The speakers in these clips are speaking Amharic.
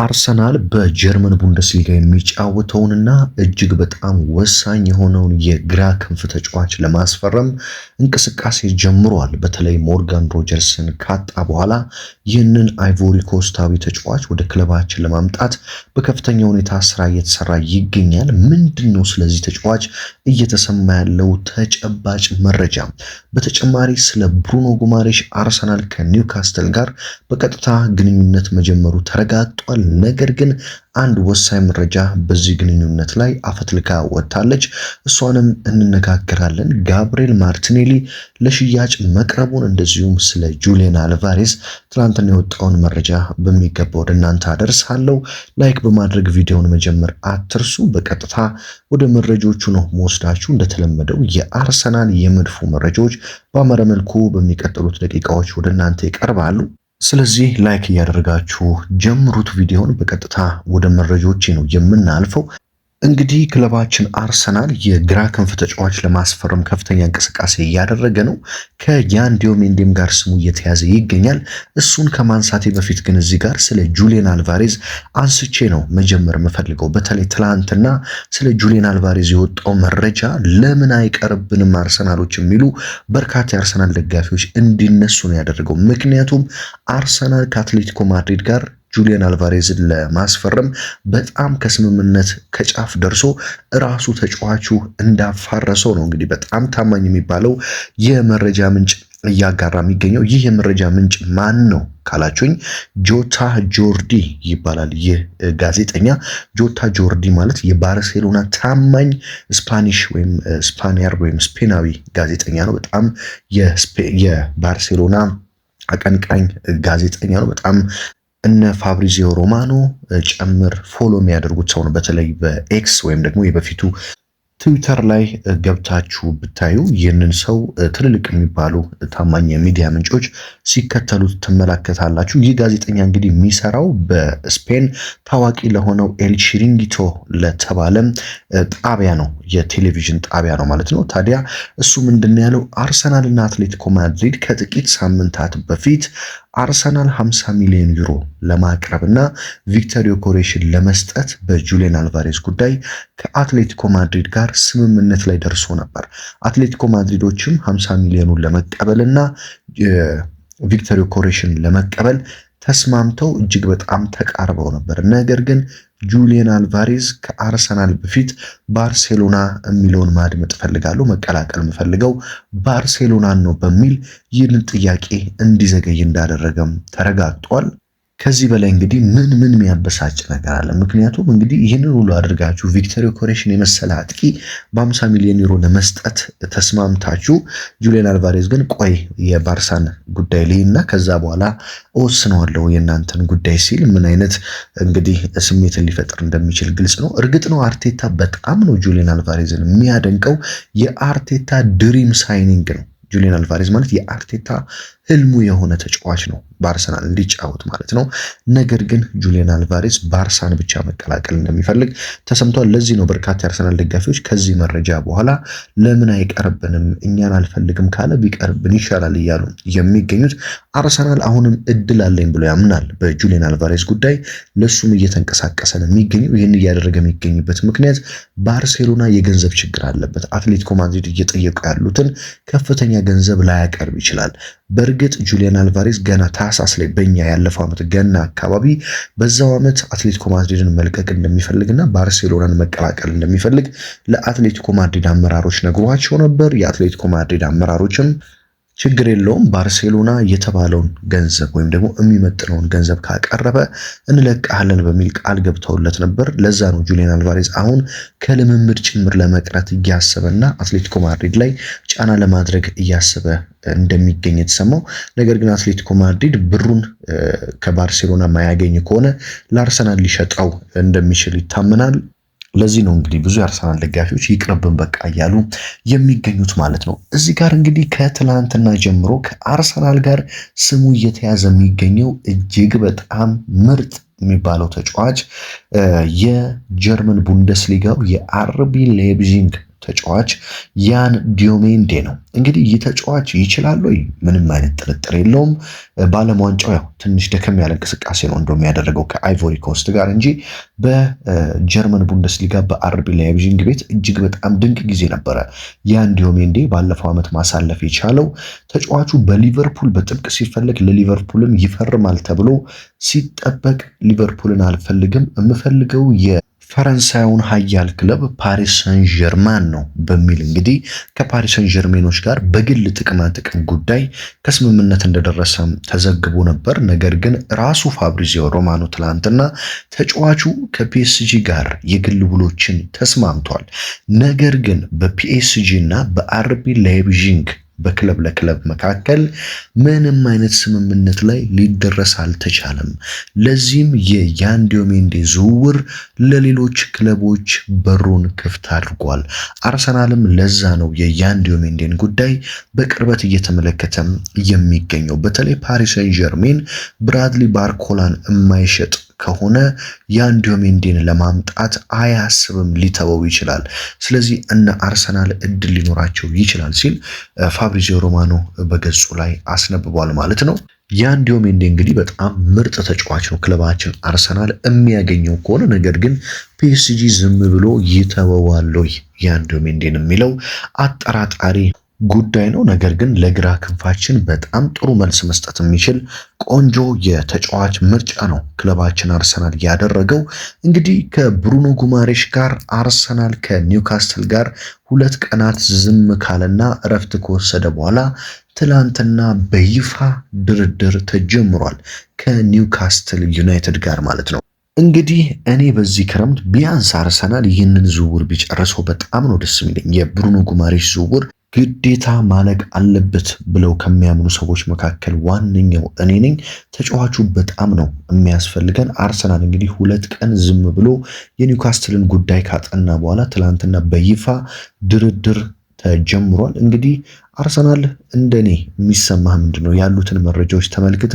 አርሰናል በጀርመን ቡንደስሊጋ የሚጫወተውንና እጅግ በጣም ወሳኝ የሆነውን የግራ ክንፍ ተጫዋች ለማስፈረም እንቅስቃሴ ጀምሯል። በተለይ ሞርጋን ሮጀርስን ካጣ በኋላ ይህንን አይቮሪ ኮስታዊ ተጫዋች ወደ ክለባችን ለማምጣት በከፍተኛ ሁኔታ ስራ እየተሰራ ይገኛል። ምንድነው ስለዚህ ተጫዋች እየተሰማ ያለው ተጨባጭ መረጃ? በተጨማሪ ስለ ብሩኖ ጉማሬሽ አርሰናል ከኒውካስትል ጋር በቀጥታ ግንኙነት መጀመሩ ተረጋግጧል። ነገር ግን አንድ ወሳኝ መረጃ በዚህ ግንኙነት ላይ አፈትልካ ወጣለች። እሷንም እንነጋገራለን። ጋብሪኤል ማርቲኔሊ ለሽያጭ መቅረቡን እንደዚሁም ስለ ጁሊያን አልቫሬዝ ትናንትና የወጣውን መረጃ በሚገባ ወደ እናንተ አደርሳለሁ። ላይክ በማድረግ ቪዲዮውን መጀመር አትርሱ። በቀጥታ ወደ መረጃዎቹ ነው መወስዳችሁ። እንደተለመደው የአርሰናል የመድፉ መረጃዎች በአማረ መልኩ በሚቀጥሉት ደቂቃዎች ወደ እናንተ ይቀርባሉ። ስለዚህ ላይክ እያደረጋችሁ ጀምሩት ቪዲዮውን። በቀጥታ ወደ መረጃዎች ነው የምናልፈው። እንግዲህ ክለባችን አርሰናል የግራ ክንፍ ተጫዋች ለማስፈረም ከፍተኛ እንቅስቃሴ እያደረገ ነው። ከያን ዲዮሜንዴም ጋር ስሙ እየተያዘ ይገኛል። እሱን ከማንሳቴ በፊት ግን እዚህ ጋር ስለ ጁሊያን አልቫሬዝ አንስቼ ነው መጀመር የምፈልገው። በተለይ ትላንትና ስለ ጁሊያን አልቫሬዝ የወጣው መረጃ ለምን አይቀርብንም አርሰናሎች የሚሉ በርካታ የአርሰናል ደጋፊዎች እንዲነሱ ነው ያደረገው። ምክንያቱም አርሰናል ከአትሌቲኮ ማድሪድ ጋር ጁሊያን አልቫሬዝን ለማስፈረም በጣም ከስምምነት ከጫፍ ደርሶ ራሱ ተጫዋቹ እንዳፋረሰው ነው እንግዲህ በጣም ታማኝ የሚባለው የመረጃ ምንጭ እያጋራ የሚገኘው። ይህ የመረጃ ምንጭ ማን ነው ካላችሁኝ ጆታ ጆርዲ ይባላል። ይህ ጋዜጠኛ ጆታ ጆርዲ ማለት የባርሴሎና ታማኝ ስፓኒሽ ወይም ስፓኒያርድ ወይም ስፔናዊ ጋዜጠኛ ነው። በጣም የባርሴሎና አቀንቃኝ ጋዜጠኛ ነው። በጣም እነ ፋብሪዚዮ ሮማኖ ጨምር ፎሎ የሚያደርጉት ሰው ነው። በተለይ በኤክስ ወይም ደግሞ የበፊቱ ትዊተር ላይ ገብታችሁ ብታዩ ይህንን ሰው ትልልቅ የሚባሉ ታማኝ የሚዲያ ምንጮች ሲከተሉት ትመለከታላችሁ። ይህ ጋዜጠኛ እንግዲህ የሚሰራው በስፔን ታዋቂ ለሆነው ኤል ቺሪንጊቶ ለተባለ ጣቢያ ነው፣ የቴሌቪዥን ጣቢያ ነው ማለት ነው። ታዲያ እሱ ምንድን ነው ያለው? አርሰናል እና አትሌቲኮ ማድሪድ ከጥቂት ሳምንታት በፊት አርሰናል 50 ሚሊዮን ዩሮ ለማቅረብ እና ቪክተር ዮኬሬሽን ለመስጠት በጁሊያን አልቫሬዝ ጉዳይ ከአትሌቲኮ ማድሪድ ጋር ስምምነት ላይ ደርሶ ነበር። አትሌቲኮ ማድሪዶችም 50 ሚሊዮኑን ለመቀበልና ቪክተር ዮኬሬሽን ለመቀበል ተስማምተው እጅግ በጣም ተቃርበው ነበር። ነገር ግን ጁሊያን አልቫሬዝ ከአርሰናል በፊት ባርሴሎና የሚለውን ማድመጥ ፈልጋለሁ፣ መቀላቀል የምፈልገው ባርሴሎናን ነው በሚል ይህንን ጥያቄ እንዲዘገይ እንዳደረገም ተረጋግጧል። ከዚህ በላይ እንግዲህ ምን የሚያበሳጭ ነገር አለ? ምክንያቱም እንግዲህ ይህንን ሁሉ አድርጋችሁ ቪክተር ዮኬሬሽን የመሰለ አጥቂ በ50 ሚሊዮን ዩሮ ለመስጠት ተስማምታችሁ ጁሊያን አልቫሬዝ ግን ቆይ የባርሳን ጉዳይ ልይና ከዛ በኋላ እወስነዋለሁ የእናንተን ጉዳይ ሲል ምን አይነት እንግዲህ ስሜትን ሊፈጥር እንደሚችል ግልጽ ነው። እርግጥ ነው አርቴታ በጣም ነው ጁሊያን አልቫሬዝን የሚያደንቀው። የአርቴታ ድሪም ሳይኒንግ ነው ጁሊያን አልቫሬዝ ማለት የአርቴታ ህልሙ የሆነ ተጫዋች ነው በአርሰናል እንዲጫወት ማለት ነው። ነገር ግን ጁሊያን አልቫሬዝ ባርሳን ብቻ መቀላቀል እንደሚፈልግ ተሰምቷል። ለዚህ ነው በርካታ የአርሰናል ደጋፊዎች ከዚህ መረጃ በኋላ ለምን አይቀርብንም፣ እኛን አልፈልግም ካለ ቢቀርብን ይሻላል እያሉ የሚገኙት። አርሰናል አሁንም እድል አለኝ ብሎ ያምናል በጁሊያን አልቫሬዝ ጉዳይ። ለሱም እየተንቀሳቀሰ ነው የሚገኘው። ይህን እያደረገ የሚገኝበት ምክንያት ባርሴሎና የገንዘብ ችግር አለበት። አትሌቲኮ ማድሪድ እየጠየቁ ያሉትን ከፍተኛ ገንዘብ ላያቀርብ ይችላል። በእርግጥ ጁሊያን አልቫሬዝ ገና ታህሳስ ላይ በእኛ ያለፈው ዓመት ገና አካባቢ በዛው ዓመት አትሌቲኮ ማድሪድን መልቀቅ እንደሚፈልግና ባርሴሎናን መቀላቀል እንደሚፈልግ ለአትሌቲኮ ማድሪድ አመራሮች ነግሯቸው ነበር። የአትሌቲኮ ማድሪድ አመራሮችም ችግር የለውም ባርሴሎና የተባለውን ገንዘብ ወይም ደግሞ የሚመጥነውን ገንዘብ ካቀረበ እንለቅሃለን በሚል ቃል ገብተውለት ነበር። ለዛ ነው ጁሊያን አልቫሬዝ አሁን ከልምምድ ጭምር ለመቅረት እያሰበና አትሌቲኮ ማድሪድ ላይ ጫና ለማድረግ እያሰበ እንደሚገኝ የተሰማው። ነገር ግን አትሌቲኮ ማድሪድ ብሩን ከባርሴሎና ማያገኝ ከሆነ ለአርሰናል ሊሸጠው እንደሚችል ይታመናል። ለዚህ ነው እንግዲህ ብዙ የአርሰናል ደጋፊዎች ይቅርብን በቃ እያሉ የሚገኙት ማለት ነው። እዚህ ጋር እንግዲህ ከትላንትና ጀምሮ ከአርሰናል ጋር ስሙ እየተያዘ የሚገኘው እጅግ በጣም ምርጥ የሚባለው ተጫዋች የጀርመን ቡንደስሊጋው የአርቢ ሌይፕዚግ ተጫዋች ያን ዲዮሜንዴ ነው። እንግዲህ ይህ ተጫዋች ይችላል ወይ? ምንም አይነት ጥርጥር የለውም። በዓለም ዋንጫው ያው ትንሽ ደከም ያለ እንቅስቃሴ ነው እንደውም ያደረገው ከአይቮሪ ኮስት ጋር እንጂ በጀርመን ቡንደስሊጋ በአርቢ ላይፕዚግ ቤት እጅግ በጣም ድንቅ ጊዜ ነበረ ያን ዲዮሜንዴ ባለፈው ዓመት ማሳለፍ የቻለው። ተጫዋቹ በሊቨርፑል በጥብቅ ሲፈለግ ለሊቨርፑልም ይፈርማል ተብሎ ሲጠበቅ ሊቨርፑልን አልፈልግም የምፈልገው ፈረንሳዩን ኃያል ክለብ ፓሪስ ሰን ጀርማን ነው በሚል እንግዲህ ከፓሪስ ሰን ጀርሜኖች ጋር በግል ጥቅማ ጥቅም ጉዳይ ከስምምነት እንደደረሰም ተዘግቦ ነበር። ነገር ግን ራሱ ፋብሪዚዮ ሮማኖ ትላንትና ተጫዋቹ ከፒኤስጂ ጋር የግል ውሎችን ተስማምቷል። ነገር ግን በፒኤስጂ እና በአርቢ ላይፕዚግ በክለብ ለክለብ መካከል ምንም አይነት ስምምነት ላይ ሊደረስ አልተቻለም። ለዚህም የያን ዲዮሜንዴ ዝውውር ለሌሎች ክለቦች በሩን ክፍት አድርጓል። አርሰናልም ለዛ ነው የያን ዲዮሜንዴን ጉዳይ በቅርበት እየተመለከተም የሚገኘው። በተለይ ፓሪስ ሰን ጀርሜን ብራድሊ ባርኮላን የማይሸጥ ከሆነ ያን ዲዮሜንዴን ለማምጣት አያስብም፣ ሊተወው ይችላል። ስለዚህ እነ አርሰናል እድል ሊኖራቸው ይችላል ሲል ፋብሪዚዮ ሮማኖ በገጹ ላይ አስነብቧል ማለት ነው። ያን ዲዮሜንዴ እንግዲህ በጣም ምርጥ ተጫዋች ነው ክለባችን አርሰናል የሚያገኘው ከሆነ። ነገር ግን ፒኤስጂ ዝም ብሎ ይተወዋል ወይ ያን ዲዮሜንዴን የሚለው አጠራጣሪ ጉዳይ ነው። ነገር ግን ለግራ ክንፋችን በጣም ጥሩ መልስ መስጠት የሚችል ቆንጆ የተጫዋች ምርጫ ነው ክለባችን አርሰናል ያደረገው። እንግዲህ ከብሩኖ ጉማሬሽ ጋር አርሰናል ከኒውካስትል ጋር 2 ቀናት ዝም ካለና እረፍት ከወሰደ በኋላ ትላንትና በይፋ ድርድር ተጀምሯል ከኒውካስትል ዩናይትድ ጋር ማለት ነው። እንግዲህ እኔ በዚህ ክረምት ቢያንስ አርሰናል ይህንን ዝውውር ቢጨርሰው በጣም ነው ደስ የሚለኝ። የብሩኖ ጉማሬሽ ዝውውር ግዴታ ማለቅ አለበት ብለው ከሚያምኑ ሰዎች መካከል ዋነኛው እኔ ነኝ። ተጫዋቹ በጣም ነው የሚያስፈልገን። አርሰናል እንግዲህ 2 ቀን ዝም ብሎ የኒውካስትልን ጉዳይ ካጠና በኋላ ትላንትና በይፋ ድርድር ተጀምሯል። እንግዲህ አርሰናል እንደኔ የሚሰማ ምንድነው? ያሉትን መረጃዎች ተመልክተ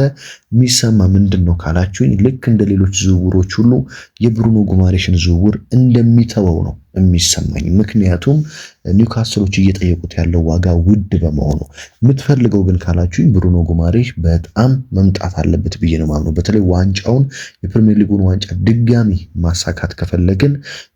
የሚሰማ ምንድነው ካላችሁኝ፣ ልክ እንደ ሌሎች ዝውውሮች ሁሉ የብሩኖ ጉማሬሽን ዝውውር እንደሚተወው ነው የሚሰማኝ። ምክንያቱም ኒውካስትሎች እየጠየቁት ያለው ዋጋ ውድ በመሆኑ። የምትፈልገው ግን ካላችሁኝ ብሩኖ ጉማሬሽ በጣም መምጣት አለበት ብዬ ነው ማምነው። በተለይ ዋንጫውን የፕሪሚየር ሊጉን ዋንጫ ድጋሚ ማሳካት ከፈለግን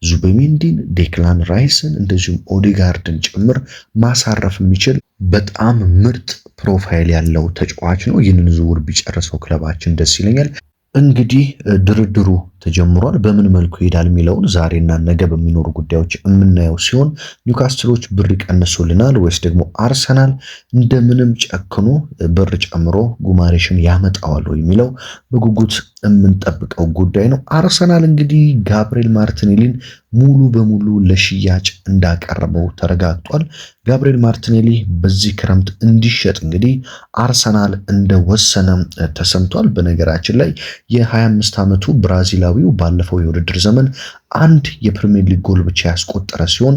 ዙቤሜንዲን፣ ዴክላን ራይስን እንደዚሁም ኦዴጋርድን ጭምር ማሳረፍ የሚችል በጣም ምርጥ ፕሮፋይል ያለው ተጫዋች ነው። ይህንን ዝውውር ቢጨርሰው ክለባችን ደስ ይለኛል። እንግዲህ ድርድሩ ተጀምሯል። በምን መልኩ ይሄዳል የሚለውን ዛሬና ነገ በሚኖሩ ጉዳዮች የምናየው ሲሆን ኒውካስትሎች ብር ይቀንሱልናል ወይስ ደግሞ አርሰናል እንደምንም ጨክኖ ብር ጨምሮ ጉማሬሽን ያመጣዋል የሚለው በጉጉት የምንጠብቀው ጉዳይ ነው። አርሰናል እንግዲህ ጋብሪኤል ማርቲኔሊን ሙሉ በሙሉ ለሽያጭ እንዳቀረበው ተረጋግጧል። ጋብሪኤል ማርቲኔሊ በዚህ ክረምት እንዲሸጥ እንግዲህ አርሰናል እንደወሰነ ተሰምቷል። በነገራችን ላይ የ25 ዓመቱ ብራዚላዊው ባለፈው የውድድር ዘመን አንድ የፕሪሚየር ሊግ ጎል ብቻ ያስቆጠረ ሲሆን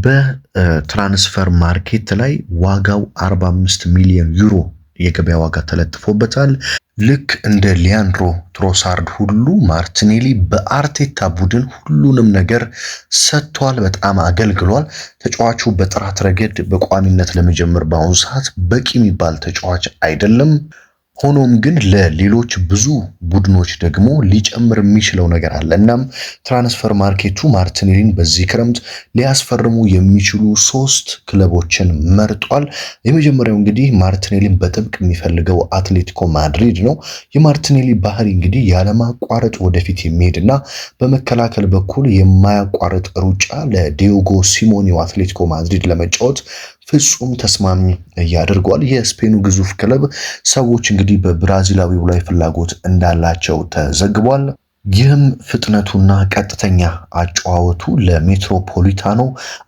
በትራንስፈር ማርኬት ላይ ዋጋው 45 ሚሊዮን ዩሮ የገበያ ዋጋ ተለጥፎበታል። ልክ እንደ ሊያንድሮ ትሮሳርድ ሁሉ ማርቲኔሊ በአርቴታ ቡድን ሁሉንም ነገር ሰጥቷል፣ በጣም አገልግሏል። ተጫዋቹ በጥራት ረገድ በቋሚነት ለመጀመር በአሁኑ ሰዓት በቂ የሚባል ተጫዋች አይደለም። ሆኖም ግን ለሌሎች ብዙ ቡድኖች ደግሞ ሊጨምር የሚችለው ነገር አለ። እናም ትራንስፈር ማርኬቱ ማርቲኔሊን በዚህ ክረምት ሊያስፈርሙ የሚችሉ 3 ክለቦችን መርጧል። የመጀመሪያው እንግዲህ ማርቲኔሊን በጥብቅ የሚፈልገው አትሌቲኮ ማድሪድ ነው። የማርቲኔሊ ባህሪ እንግዲህ ያለማቋረጥ ወደፊት የሚሄድና በመከላከል በኩል የማያቋርጥ ሩጫ ለዲዮጎ ሲሞኔው አትሌቲኮ ማድሪድ ለመጫወት ፍጹም ተስማሚ ያደርገዋል። የስፔኑ ግዙፍ ክለብ ሰዎች እንግዲህ በብራዚላዊው ላይ ፍላጎት እንዳላቸው ተዘግቧል። ይህም ፍጥነቱና ቀጥተኛ አጨዋወቱ ለሜትሮፖሊታኖ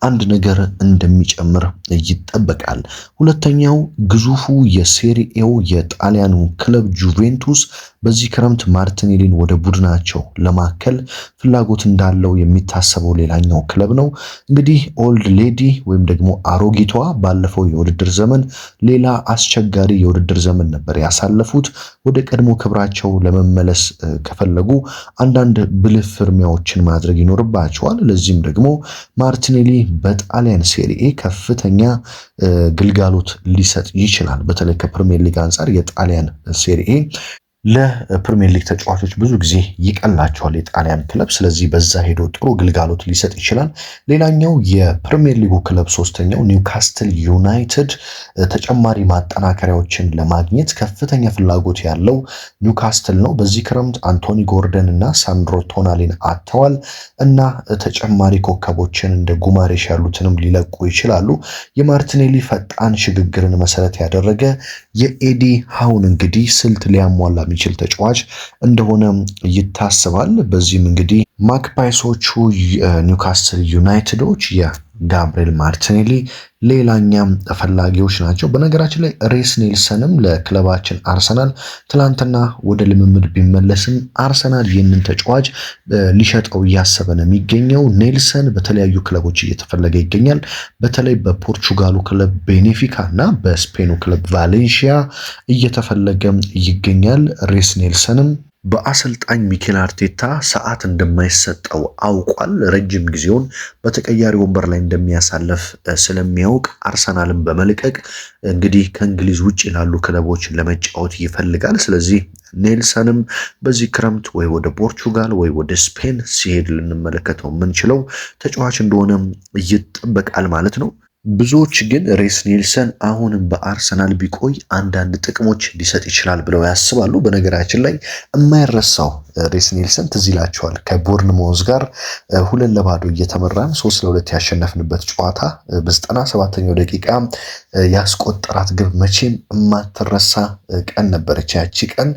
አንድ ነገር እንደሚጨምር ይጠበቃል። ሁለተኛው ግዙፉ የሴሪኤው የጣሊያኑ ክለብ ጁቬንቱስ በዚህ ክረምት ማርቲኔሊን ወደ ቡድናቸው ለማከል ፍላጎት እንዳለው የሚታሰበው ሌላኛው ክለብ ነው። እንግዲህ ኦልድ ሌዲ ወይም ደግሞ አሮጊቷ ባለፈው የውድድር ዘመን ሌላ አስቸጋሪ የውድድር ዘመን ነበር ያሳለፉት። ወደ ቀድሞ ክብራቸው ለመመለስ ከፈለጉ አንዳንድ ብልህ ፍርሚያዎችን ማድረግ ይኖርባቸዋል። ለዚህም ደግሞ ማርቲኔሊ በጣሊያን ሴሪኤ ከፍተኛ ግልጋሎት ሊሰጥ ይችላል። በተለይ ከፕሪሚየር ሊግ አንጻር የጣሊያን ሴሪኤ ለፕሪሚየር ሊግ ተጫዋቾች ብዙ ጊዜ ይቀላቸዋል የጣሊያን ክለብ። ስለዚህ በዛ ሄዶ ጥሩ ግልጋሎት ሊሰጥ ይችላል። ሌላኛው የፕሪሚየር ሊጉ ክለብ ሶስተኛው ኒውካስትል ዩናይትድ ተጨማሪ ማጠናከሪያዎችን ለማግኘት ከፍተኛ ፍላጎት ያለው ኒውካስትል ነው። በዚህ ክረምት አንቶኒ ጎርደን እና ሳንድሮ ቶናሊን አጥተዋል እና ተጨማሪ ኮከቦችን እንደ ጉማሬሽ ያሉትንም ሊለቁ ይችላሉ። የማርቲኔሊ ፈጣን ሽግግርን መሰረት ያደረገ የኤዲ ሃውን እንግዲህ ስልት ሊያሟላ የሚችል ተጫዋች እንደሆነ ይታሰባል። በዚህም እንግዲህ ማክፓይሶቹ ኒውካስትል ዩናይትዶች የጋብሪኤል ማርቲኔሊ ሌላኛም ተፈላጊዎች ናቸው። በነገራችን ላይ ሬስ ኔልሰንም ለክለባችን አርሰናል ትላንትና ወደ ልምምድ ቢመለስም አርሰናል ይህንን ተጫዋች ሊሸጠው እያሰበ ነው የሚገኘው። ኔልሰን በተለያዩ ክለቦች እየተፈለገ ይገኛል። በተለይ በፖርቹጋሉ ክለብ ቤኔፊካ እና በስፔኑ ክለብ ቫሌንሺያ እየተፈለገ ይገኛል። ሬስ ኔልሰንም በአሰልጣኝ ሚኬል አርቴታ ሰዓት እንደማይሰጠው አውቋል። ረጅም ጊዜውን በተቀያሪ ወንበር ላይ እንደሚያሳልፍ ስለሚያውቅ አርሰናልን በመልቀቅ እንግዲህ ከእንግሊዝ ውጭ ላሉ ክለቦች ለመጫወት ይፈልጋል። ስለዚህ ኔልሰንም በዚህ ክረምት ወይ ወደ ፖርቹጋል ወይ ወደ ስፔን ሲሄድ ልንመለከተው የምንችለው ተጫዋች እንደሆነም ይጠበቃል ማለት ነው። ብዙዎች ግን ሬስ ኔልሰን አሁንም በአርሰናል ቢቆይ አንዳንድ ጥቅሞች ሊሰጥ ይችላል ብለው ያስባሉ። በነገራችን ላይ የማይረሳው ሬስ ኔልሰን ትዝ ይላቸዋል ከቦርንሞዝ ጋር 2-0 እየተመራን 3-2 ያሸነፍንበት ጨዋታ በ97ኛው ደቂቃ ያስቆጠራት ግብ መቼም የማትረሳ ቀን ነበረች። ያቺ ቀን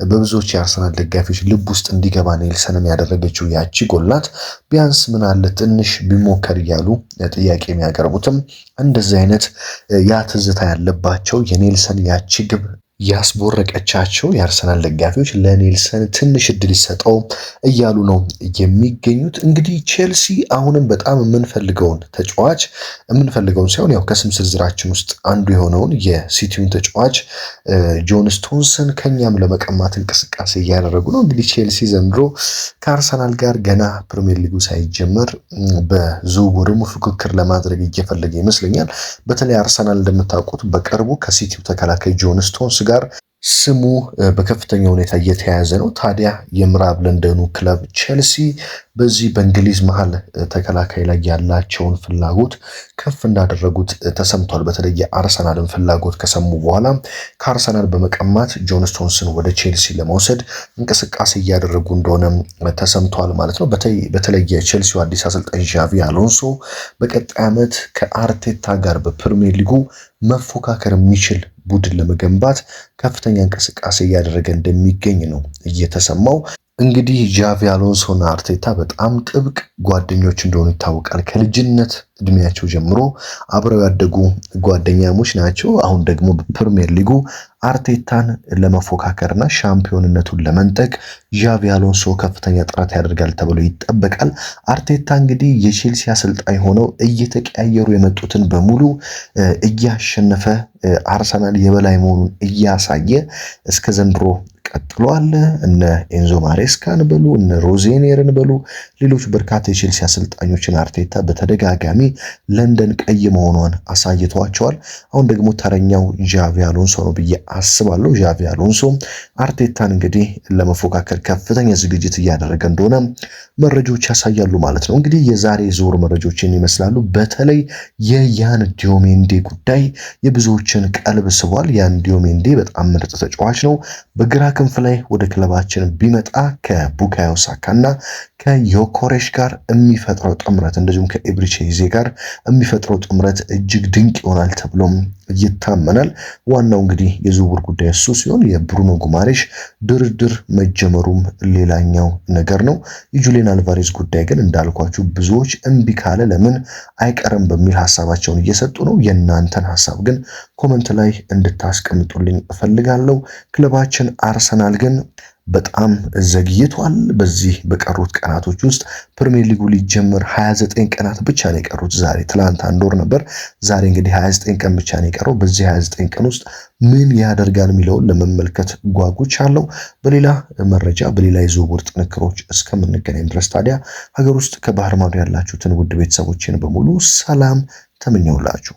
በብዙዎች የአርሰናል ደጋፊዎች ልብ ውስጥ እንዲገባ ኔልሰንን ያደረገችው ያቺ ጎል ናት። ቢያንስ ምን አለ ትንሽ ቢሞከር እያሉ ጥያቄ የሚያቀርቡትም እንደዚህ አይነት ያ ትዝታ ያለባቸው የኔልሰን ያቺ ግብ ያስቦረቀቻቸው የአርሰናል ደጋፊዎች ለኔልሰን ትንሽ እድል ይሰጠው እያሉ ነው የሚገኙት። እንግዲህ ቼልሲ አሁንም በጣም የምንፈልገውን ተጫዋች ሳይሆን ያው ከስም ዝርዝራችን ውስጥ አንዱ የሆነውን የሲቲውን ተጫዋች ጆን ስቶንስን ከኛም ለመቀማት እንቅስቃሴ እያደረጉ ነው። እንግዲህ ቼልሲ ዘንድሮ ከአርሰናል ጋር ገና ፕሪሚየር ሊጉ ሳይጀመር በዝውውርም ፉክክር ለማድረግ እየፈለገ ይመስለኛል። በተለይ አርሰናል እንደምታውቁት በቅርቡ ከሲቲው ተከላካይ ጆን ስቶንስ ጋር ስሙ በከፍተኛ ሁኔታ እየተያያዘ ነው። ታዲያ የምዕራብ ለንደኑ ክለብ ቼልሲ በዚህ በእንግሊዝ መሃል ተከላካይ ላይ ያላቸውን ፍላጎት ከፍ እንዳደረጉት ተሰምቷል። በተለይ የአርሰናልን ፍላጎት ከሰሙ በኋላ ከአርሰናል በመቀማት ጆን ስቶንስን ወደ ቼልሲ ለመውሰድ እንቅስቃሴ እያደረጉ እንደሆነ ተሰምቷል ማለት ነው። በተለይ የቼልሲው አዲስ አሰልጣኝ ዣቪ አሎንሶ በቀጣይ ዓመት ከአርቴታ ጋር በፕሪሚየር ሊጉ መፎካከር የሚችል ቡድን ለመገንባት ከፍተኛ እንቅስቃሴ እያደረገ እንደሚገኝ ነው እየተሰማው። እንግዲህ ዣቪ አሎንሶና አርቴታ በጣም ጥብቅ ጓደኞች እንደሆኑ ይታወቃል። ከልጅነት እድሜያቸው ጀምሮ አብረው ያደጉ ጓደኛሞች ናቸው። አሁን ደግሞ በፕሪሚየር ሊጉ አርቴታን ለመፎካከርና ሻምፒዮንነቱን ለመንጠቅ ዣቪ አሎንሶ ከፍተኛ ጥረት ያደርጋል ተብሎ ይጠበቃል። አርቴታ እንግዲህ የቼልሲ አሰልጣኝ ሆነው እየተቀያየሩ የመጡትን በሙሉ እያሸነፈ አርሰናል የበላይ መሆኑን እያሳየ እስከ ዘንድሮ ቀጥሏል። እነ ኤንዞ ማሬስካን በሉ እነ ሮዜኔርን በሉ ሌሎች በርካታ የቼልሲ አሰልጣኞችን አርቴታ በተደጋጋሚ ለንደን ቀይ መሆኗን አሳይተዋቸዋል። አሁን ደግሞ ተረኛው ዣቪ አሎንሶ ነው ብዬ አስባለሁ። ዣቪ አሎንሶ አርቴታን እንግዲህ ለመፎካከር ከፍተኛ ዝግጅት እያደረገ እንደሆነ መረጃዎች ያሳያሉ ማለት ነው። እንግዲህ የዛሬ ዙር መረጃዎችን ይመስላሉ። በተለይ የያን ዲዮሜንዴ ጉዳይ የብዙዎችን ቀልብ ስቧል። ያን ዲዮሜንዴ በጣም ምርጥ ተጫዋች ነው። በግራ ክንፍ ላይ ወደ ክለባችን ቢመጣ ከቡካዮ ሳካና ከዮኮሬሽ ጋር የሚፈጥረው ጥምረት እንደዚሁም ከኤብሪቼዜ ጋር የሚፈጥረው ጥምረት እጅግ ድንቅ ይሆናል ተብሎም ይታመናል። ዋናው እንግዲህ የዝውውር ጉዳይ እሱ ሲሆን የብሩኖ ጉማሬሽ ድርድር መጀመሩም ሌላኛው ነገር ነው። የጁሊያን አልቫሬዝ ጉዳይ ግን እንዳልኳችሁ ብዙዎች እምቢ ካለ ለምን አይቀርም በሚል ሐሳባቸውን እየሰጡ ነው። የእናንተን ሐሳብ ግን ኮመንት ላይ እንድታስቀምጡልኝ እፈልጋለሁ። ክለባችን አርሰናል ግን በጣም ዘግይቷል። በዚህ በቀሩት ቀናቶች ውስጥ ፕሪሚየር ሊጉ ሊጀምር 29 ቀናት ብቻ ነው የቀሩት። ዛሬ ትላንት አንድ ወር ነበር። ዛሬ እንግዲህ 29 ቀን ብቻ ነው የቀረው። በዚህ 29 ቀን ውስጥ ምን ያደርጋል የሚለውን ለመመልከት ጓጉቻለሁ። በሌላ መረጃ በሌላ የዝውውር ጥንክሮች እስከምንገናኝ ድረስ ታዲያ ሀገር ውስጥ ከባህር ማዶ ያላችሁትን ውድ ቤተሰቦችን በሙሉ ሰላም ተመኘውላችሁ።